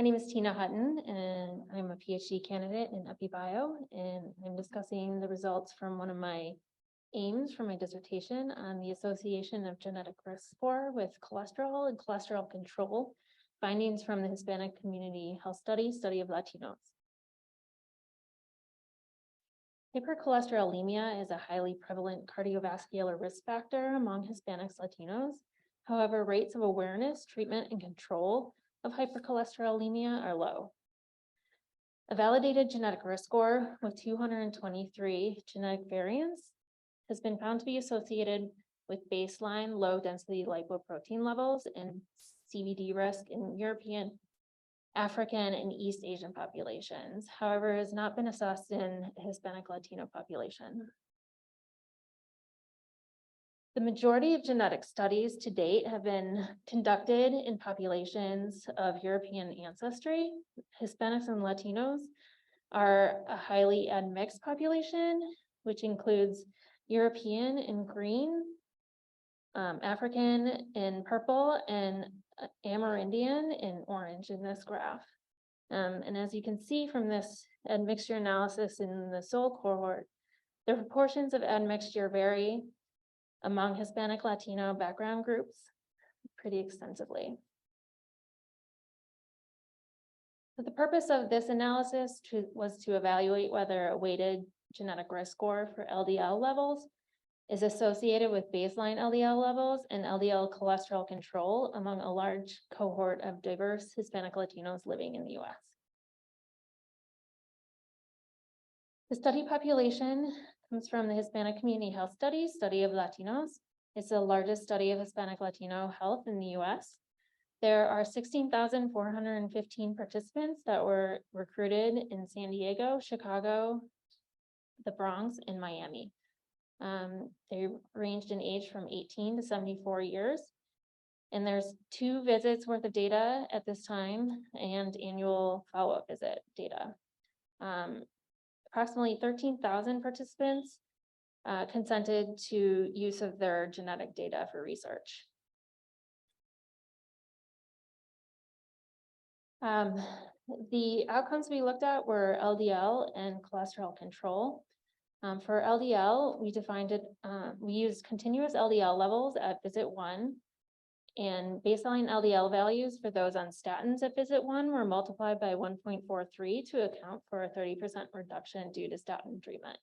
My name is Tina Hutten, and I'm a PhD candidate in EpiBio, and I'm discussing the results from one of my aims for my dissertation on the association of genetic risk score with cholesterol and cholesterol control, findings from the Hispanic Community Health Study of Latinos. Hypercholesterolemia is a highly prevalent cardiovascular risk factor among Hispanics Latinos. However, rates of awareness, treatment, and control of hypercholesterolemia are low. A validated genetic risk score with 223 genetic variants has been found to be associated with baseline low-density lipoprotein levels and CVD risk in European, African, and East Asian populations. However, it has not been assessed in Hispanic Latino population. The majority of genetic studies to date have been conducted in populations of European ancestry. Hispanics and Latinos are a highly admixed population, which includes European in green, African in purple, and Amerindian in orange in this graph. And as you can see from this admixture analysis in the SOUL cohort, the proportions of admixture vary among Hispanic Latino background groups pretty extensively. So the purpose of this analysis was to evaluate whether a weighted genetic risk score for LDL levels is associated with baseline LDL levels and LDL cholesterol control among a large cohort of diverse Hispanic Latinos living in the US. The study population comes from the Hispanic Community Health Study of Latinos. It's the largest study of Hispanic Latino health in the US. There are 16,415 participants that were recruited in San Diego, Chicago, the Bronx, and Miami. They ranged in age from 18 to 74 years. And there's 2 visits worth of data at this time and annual follow-up visit data. Approximately 13,000 participants consented to use of their genetic data for research. The outcomes we looked at were LDL and cholesterol control. For LDL, we defined it, we used continuous LDL levels at visit 1, and baseline LDL values for those on statins at visit 1 were multiplied by 1.43 to account for a 30% reduction due to statin treatment.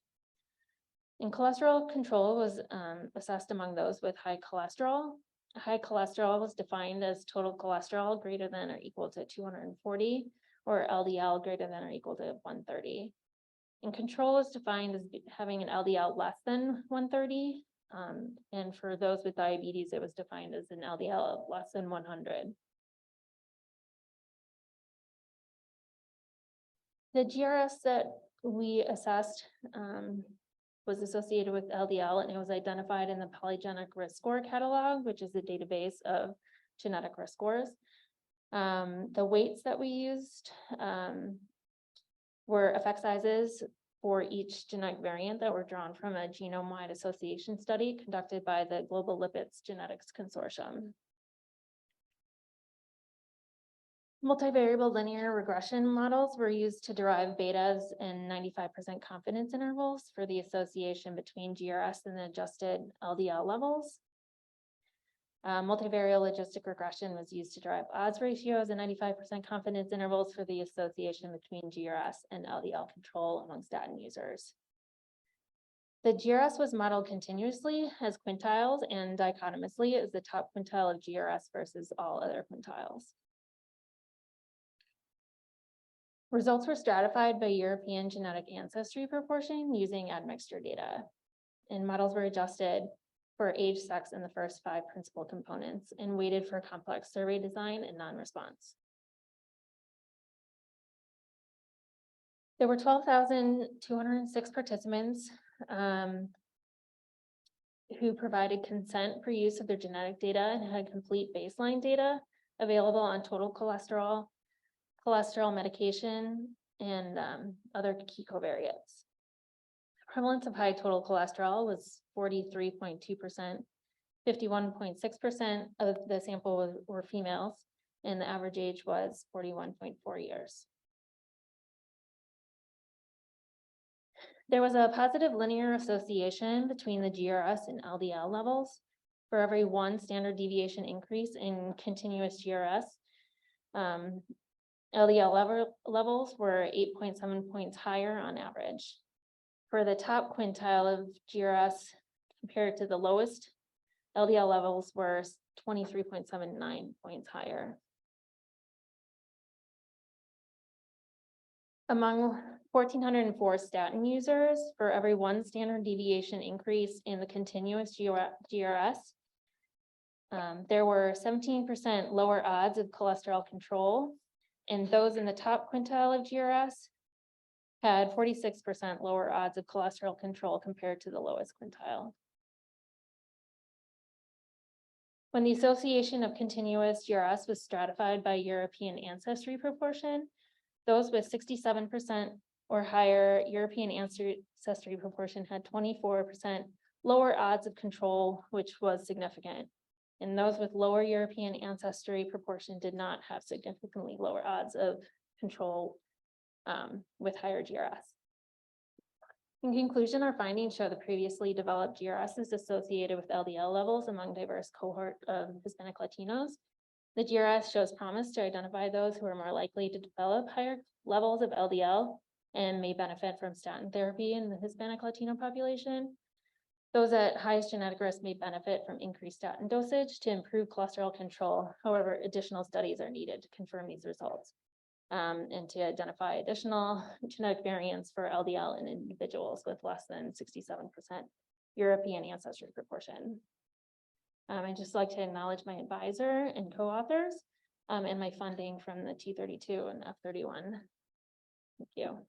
And cholesterol control was assessed among those with high cholesterol. High cholesterol was defined as total cholesterol greater than or equal to 240, or LDL greater than or equal to 130. And control is defined as having an LDL less than 130. And for those with diabetes, it was defined as an LDL of less than 100. The GRS that we assessed was associated with LDL, and it was identified in the Polygenic Risk Score Catalog, which is a database of genetic risk scores. The weights that we used were effect sizes for each genetic variant that were drawn from a genome-wide association study conducted by the Global Lipids Genetics Consortium. Multivariable linear regression models were used to derive betas and 95% confidence intervals for the association between GRS and the adjusted LDL levels. Multivariate logistic regression was used to derive odds ratios and 95% confidence intervals for the association between GRS and LDL control among statin users. The GRS was modeled continuously as quintiles and dichotomously as the top quintile of GRS versus all other quintiles. Results were stratified by European genetic ancestry proportion using admixture data, and models were adjusted for age, sex, and the first 5 principal components, and weighted for complex survey design and non-response. There were 12,206 participants who provided consent for use of their genetic data and had complete baseline data available on total cholesterol, cholesterol medication, and other key covariates. Prevalence of high total cholesterol was 43.2%. 51.6% of the sample were females, and the average age was 41.4 years. There was a positive linear association between the GRS and LDL levels. For every 1 standard deviation increase in continuous GRS, LDL levels were 8.7 points higher on average. For the top quintile of GRS compared to the lowest, LDL levels were 23.79 points higher. Among 1,404 statin users, for every 1 standard deviation increase in the continuous GRS, there were 17% lower odds of cholesterol control, and those in the top quintile of GRS had 46% lower odds of cholesterol control compared to the lowest quintile. When the association of continuous GRS was stratified by European ancestry proportion, those with 67% or higher European ancestry proportion had 24% lower odds of control, which was significant. And those with lower European ancestry proportion did not have significantly lower odds of control with higher GRS. In conclusion, our findings show the previously developed GRS is associated with LDL levels among diverse cohort of Hispanic Latinos. The GRS shows promise to identify those who are more likely to develop higher levels of LDL and may benefit from statin therapy in the Hispanic Latino population. Those at highest genetic risk may benefit from increased statin dosage to improve cholesterol control. However, additional studies are needed to confirm these results and to identify additional genetic variants for LDL in individuals with less than 67% European ancestry proportion. I'd just like to acknowledge my advisor and co-authors and my funding from the T32 and F31. Thank you.